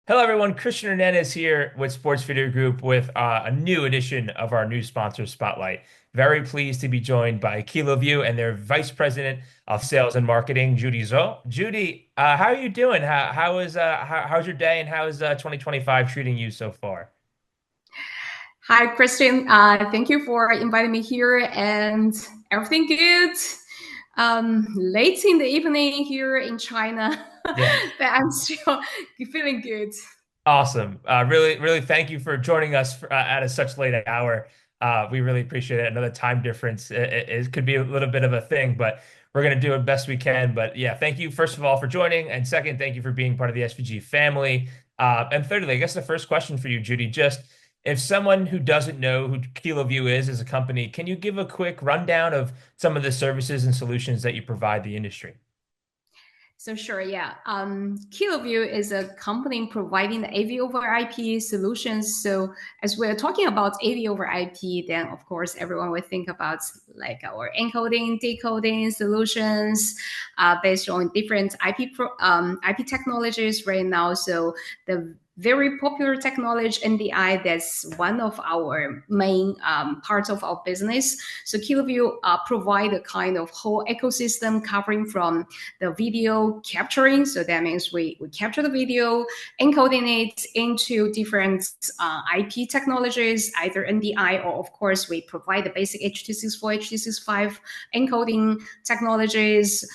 Hello, everyone. Christian Hernandez here with Sports Video Group with a new edition of our new sponsor Spotlight. Very pleased to be joined by Kiloview and their Vice President of Sales and Marketing, Judy Zoe. Judy, how are you doing? How's your day and how is 2025 treating you so far? Hi, Christian. Thank you for inviting me here, and everything good. Late in the evening here in China, Yeah. but I'm still feeling good. Awesome. Really thank you for joining us at such late hour. We really appreciate it. Another time difference it could be a little bit of a thing, but we're going to do it best we can. But yeah, thank you, first of all, for joining. And second, thank you for being part of the SVG family. And thirdly, I guess the first question for you, Judy, just if someone who doesn't know who Kiloview is as a company, can you give a quick rundown of some of the services and solutions that you provide the industry? So sure, yeah. Kiloview is a company providing the AV over IP solutions. So as we're talking about AV over IP, then of course everyone will think about like our encoding, decoding solutions based on different IP technologies right now. So the very popular technology NDI, that's one of our main parts of our business. So Kiloview provide a kind of whole ecosystem covering from the video capturing. So that means we capture the video, encoding it into different IP technologies, either NDI or, of course, we provide the basic H.264, H.265 encoding technologies.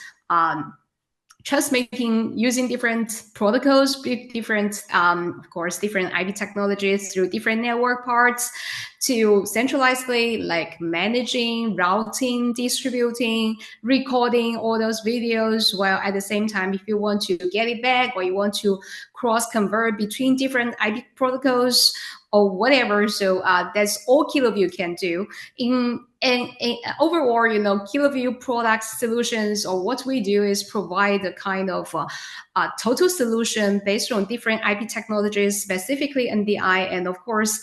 Transmitting using different protocols, different, of course, different IP technologies through different network parts to centralizedly like managing, routing, distributing, recording all those videos. While at the same time, if you want to get it back or you want to cross convert between different IP protocols or whatever, so that's all Kiloview can do. In overall, Kiloview product solutions, or what we do is provide a kind of a total solution based on different IP technologies, specifically NDI, and of course,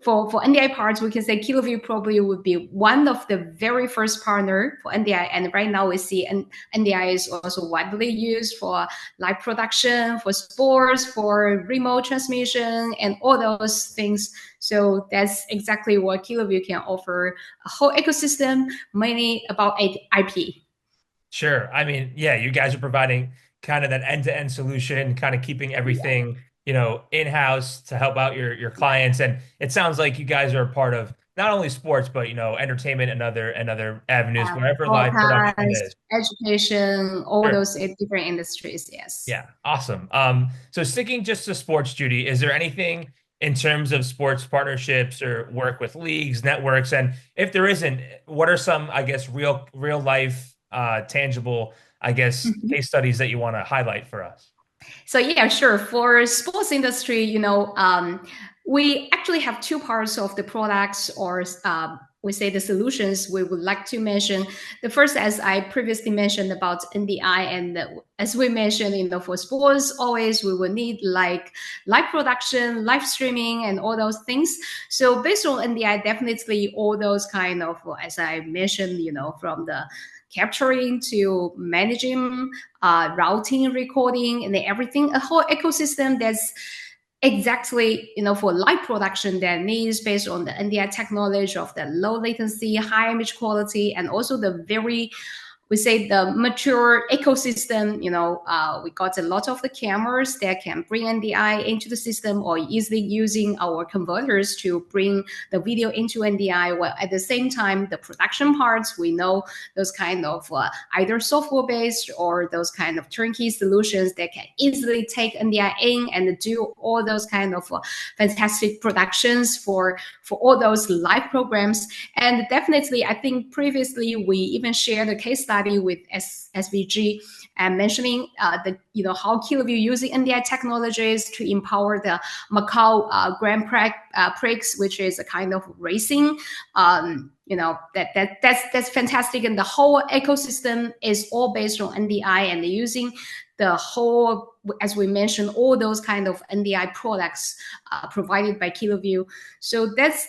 for NDI parts, we can say Kiloview probably would be one of the very first partner for NDI. And right now we see NDI is also widely used for live production, for sports, for remote transmission, and all those things. So that's exactly what Kiloview can offer, a whole ecosystem, mainly about IP. Sure. I mean, yeah, you guys are providing kind of that end-to-end solution, kind of keeping Yeah. everything, in-house to help out your clients. And it sounds like you guys are a part of not only sports, but entertainment and other avenues, wherever live production Broadcast, is. education, all Sure. those different industries. Yes. Yeah, awesome. So sticking just to sports, Judy, is there anything in terms of sports partnerships or work with leagues, networks? And if there isn't, what are some, I guess, real life, tangible, I guess, case studies that you want to highlight for us? So yeah, sure. For sports industry, we actually have two parts of the products, or we say the solutions we would like to mention. The first, as I previously mentioned about NDI, and as we mentioned, for sports, always we will need like live production, live streaming, and all those things. So based on NDI, definitely all those kind of, as I mentioned, from the capturing to managing, routing, recording, and everything, a whole ecosystem that's exactly for live production that needs based on the NDI technology of the low latency, high image quality, and also the very, we say, the mature ecosystem. We got a lot of the cameras that can bring NDI into the system, or easily using our converters to bring the video into NDI. Well, at the same time, the production parts, we know those kind of either software based or those kind of turnkey solutions that can easily take NDI in and do all those kind of fantastic productions for all those live programs. And definitely, I think previously we even shared a case study with SVG and mentioning how Kiloview using NDI technologies to empower the Macau Grand Prix, which is a kind of racing. That's fantastic, and the whole ecosystem is all based on NDI, and using the whole, as we mentioned, all those kind of NDI products provided by Kiloview. So that's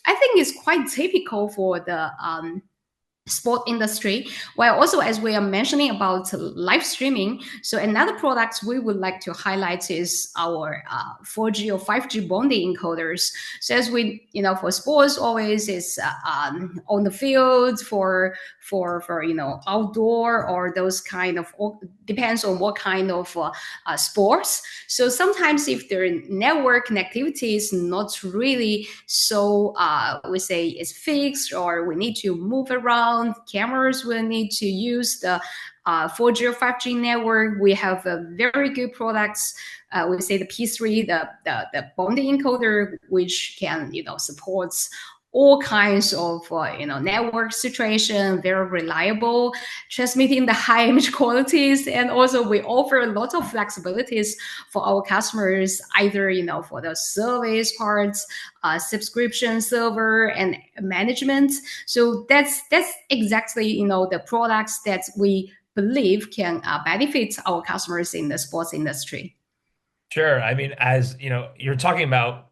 I think is quite typical for the sport industry, while also as we are mentioning about live streaming. So another product we would like to highlight is our 4G or 5G bonding encoders. So as we, for sports always is on the field for outdoor or those kind of, depends on what kind of sports. So sometimes if their network connectivity is not really so we say it's fixed, or we need to move around, cameras will need to use the 4G or 5G network. We have a very good products. We say the P3, the bonding encoder, which can supports all kinds of network situation, very reliable, transmitting the high image qualities, and also we offer a lot of flexibilities for our customers, either for the service parts, subscription, server, and management. So that's exactly the products that we believe can benefit our customers in the sports industry. Sure. I mean, as you know, you're talking about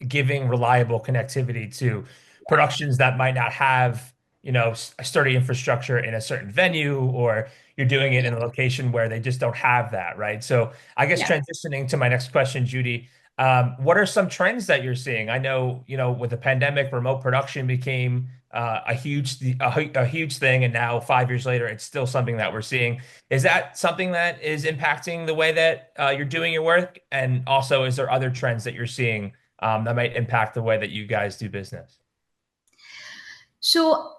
giving reliable connectivity to productions that might not have, a sturdy infrastructure in a certain venue, or you're doing it Yeah, in a location where they just don't have that, right? So I guess yeah. transitioning to my next question, Judy, what are some trends that you're seeing? I know, with the pandemic, remote production became a huge thing, and now 5 years later, it's still something that we're seeing. Is that something that is impacting the way that you're doing your work? And also, is there other trends that you're seeing that might impact the way that you guys do business? So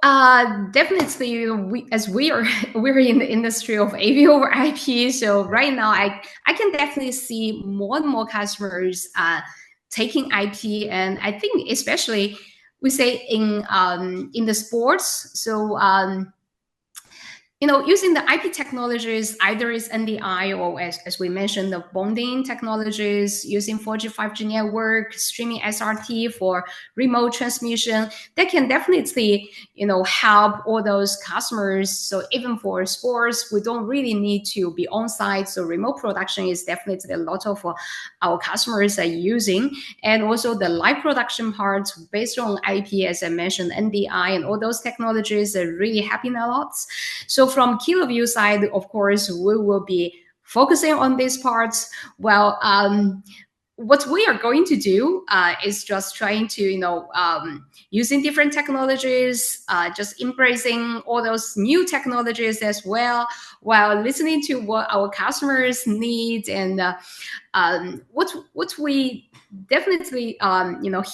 definitely, as we are we're in the industry of AV over IP. So Yeah. right now, I can definitely see more and more customers taking IP, and I think especially we say in the sports. So using the IP technologies, either is NDI or as we mentioned, the bonding technologies, using 4G, 5G network, streaming SRT for remote transmission, that can definitely, help all those customers. So even for sports, we don't really need to be on site. So remote production is definitely a lot of our customers are using. And also the live production parts based on IP, as I mentioned, NDI and all those technologies are really helping a lot. So from Kiloview side, of course, we will be focusing on these parts. Well, what we are going to do is just trying to, using different technologies, just embracing all those new technologies as well, while listening to what our customers need. And what we definitely,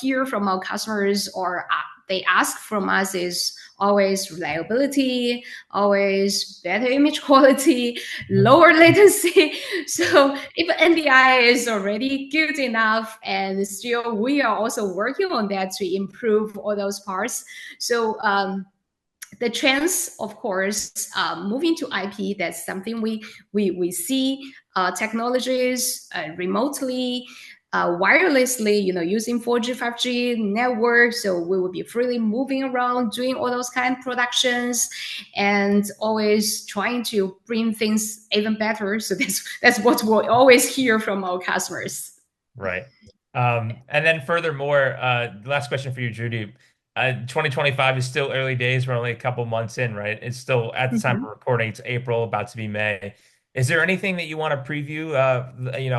hear from our customers, or they ask from us, is always reliability, always better image quality, Mhm. lower latency. Right. So if NDI is already good enough, and still we are also working on that to improve all those parts. So the trends, of course, moving to IP. That's something we see technologies remotely, wirelessly, using 4G, 5G network. So we will be freely moving around, doing all those kind of productions, and always trying to bring things even better. So that's what we'll always hear from our customers. Right. And then furthermore, the last question for you, Judy. 2025 is still early days. We're only a couple months in, right? It's still at the time of Mhm. recording, it's April, about to be May. Is there anything that you want to preview,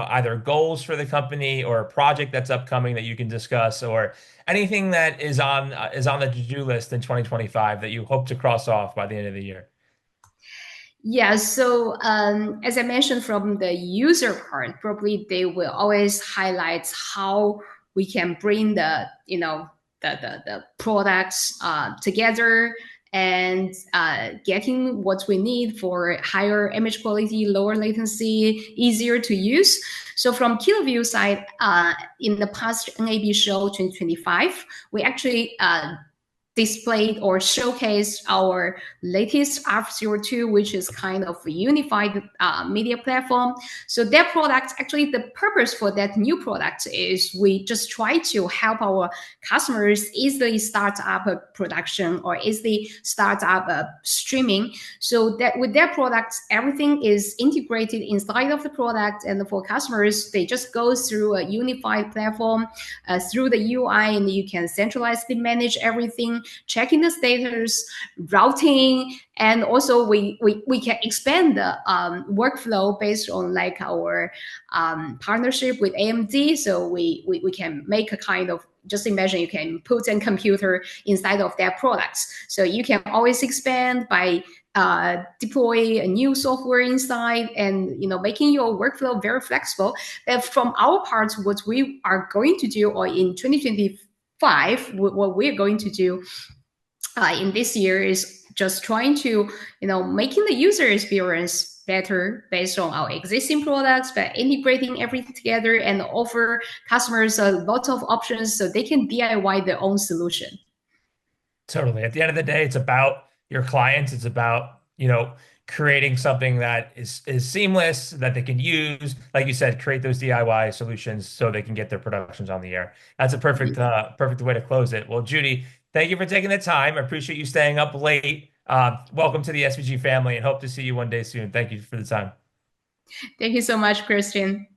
either goals for the company or a project that's upcoming that you can discuss, or anything that is on the to-do list in 2025 that you hope to cross off by the end of the year? Yeah, so as I mentioned, from the user part, probably they will always highlight how we can bring the products together, and getting what we need for higher image quality, lower latency, easier to use. So from Kiloview side, in the past NAB show 2025, we actually displayed or showcased our latest F02, which is kind of a unified media platform. So that product, actually the purpose for that new product is we just try to help our customers easily start up a production or easily start up a streaming. So that with their products, everything is integrated inside of the product. And for customers, they just go through a unified platform, through the UI, and you can centralizely manage everything. checking the status, routing, and also we can expand the workflow based on like our partnership with AMD. So we can make a kind of, just imagine you can put a computer inside of their products. So you can always expand by deploy a new software inside, and making your workflow very flexible. And from our part, what we are going to do, or in 2025, what we're going to do in this year is just trying to making the user experience better based on our existing products, by integrating everything together and offer customers a lot of options so they can DIY their own solution. Totally. At the end of the day, it's about your clients. It's about, creating something that is seamless that they can use. Like you said, create those DIY solutions so they can get their productions on the air. That's a perfect way to close it. Well, Judy, thank you for taking the time. I appreciate you staying up late. Welcome to the SVG family and hope to see you one day soon. Thank you for the time. Thank you so much, Christian.